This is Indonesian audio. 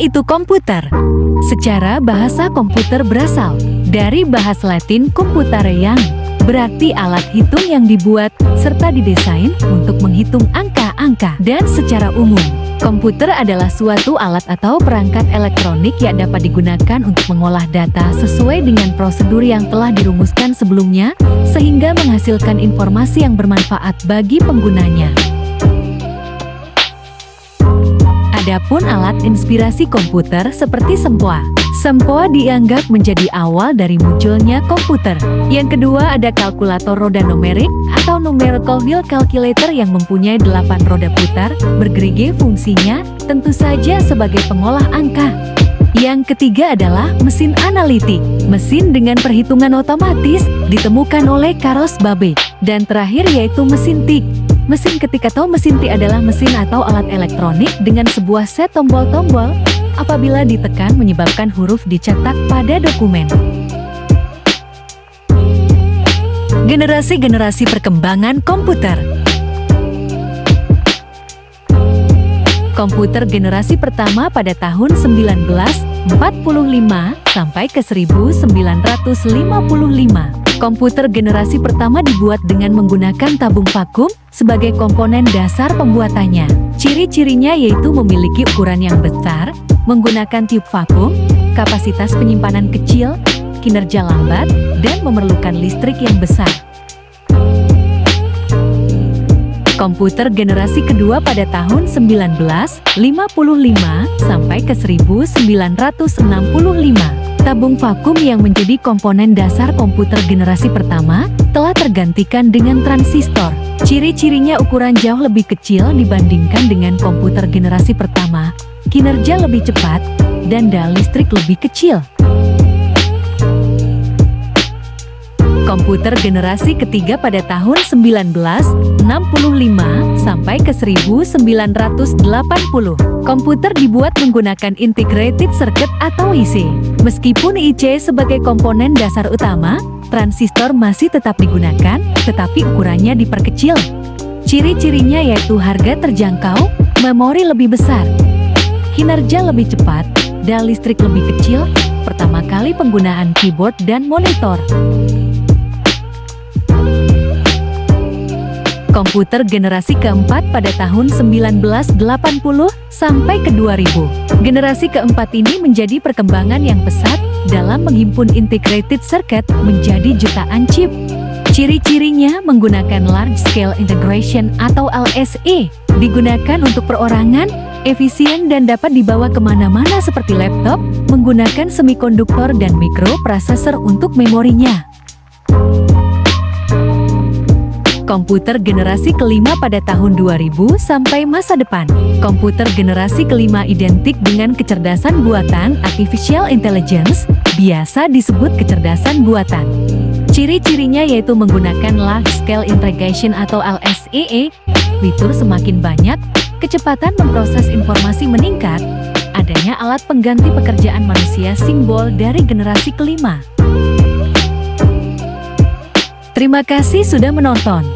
itu komputer? Secara bahasa komputer berasal dari bahasa Latin computare yang berarti alat hitung yang dibuat serta didesain untuk menghitung angka-angka. Dan secara umum, komputer adalah suatu alat atau perangkat elektronik yang dapat digunakan untuk mengolah data sesuai dengan prosedur yang telah dirumuskan sebelumnya, sehingga menghasilkan informasi yang bermanfaat bagi penggunanya. Adapun alat inspirasi komputer seperti sempoa. Sempoa dianggap menjadi awal dari munculnya komputer. Yang kedua ada kalkulator roda numerik atau numerical wheel calculator yang mempunyai 8 roda putar, bergerigi fungsinya, tentu saja sebagai pengolah angka. Yang ketiga adalah mesin analitik. Mesin dengan perhitungan otomatis ditemukan oleh Carlos Babbage. Dan terakhir yaitu mesin tik. Mesin ketik atau mesin tik adalah mesin atau alat elektronik dengan sebuah set tombol-tombol. Apabila ditekan menyebabkan huruf dicetak pada dokumen. Generasi-generasi perkembangan komputer. Komputer generasi pertama pada tahun 1945 sampai ke 1955. Komputer generasi pertama dibuat dengan menggunakan tabung vakum sebagai komponen dasar pembuatannya. Ciri-cirinya yaitu memiliki ukuran yang besar, menggunakan tiup vakum, kapasitas penyimpanan kecil, kinerja lambat, dan memerlukan listrik yang besar. Komputer generasi kedua pada tahun 1955 sampai ke 1965. Tabung vakum yang menjadi komponen dasar komputer generasi pertama telah tergantikan dengan transistor. Ciri-cirinya ukuran jauh lebih kecil dibandingkan dengan komputer generasi pertama, kinerja lebih cepat, dan daya listrik lebih kecil. Komputer generasi ketiga pada tahun 1965 sampai ke 1980. Komputer dibuat menggunakan integrated circuit atau IC. Meskipun IC sebagai komponen dasar utama, transistor masih tetap digunakan, tetapi ukurannya diperkecil. Ciri-cirinya yaitu harga terjangkau, memori lebih besar, kinerja lebih cepat, daya listrik lebih kecil, pertama kali penggunaan keyboard dan monitor. Komputer generasi keempat pada tahun 1980 sampai ke 2000. Generasi keempat ini menjadi perkembangan yang pesat dalam menghimpun integrated circuit menjadi jutaan chip. Ciri-cirinya menggunakan large scale integration atau LSI, digunakan untuk perorangan, efisien dan dapat dibawa kemana-mana seperti laptop, menggunakan semikonduktor dan mikroprosesor untuk memorinya. Komputer generasi kelima pada tahun 2000 sampai masa depan. Komputer generasi kelima identik dengan kecerdasan buatan artificial intelligence, biasa disebut kecerdasan buatan. Ciri-cirinya yaitu menggunakan large scale integration atau LSI, fitur semakin banyak, kecepatan memproses informasi meningkat, adanya alat pengganti pekerjaan manusia simbol dari generasi kelima. Terima kasih sudah menonton.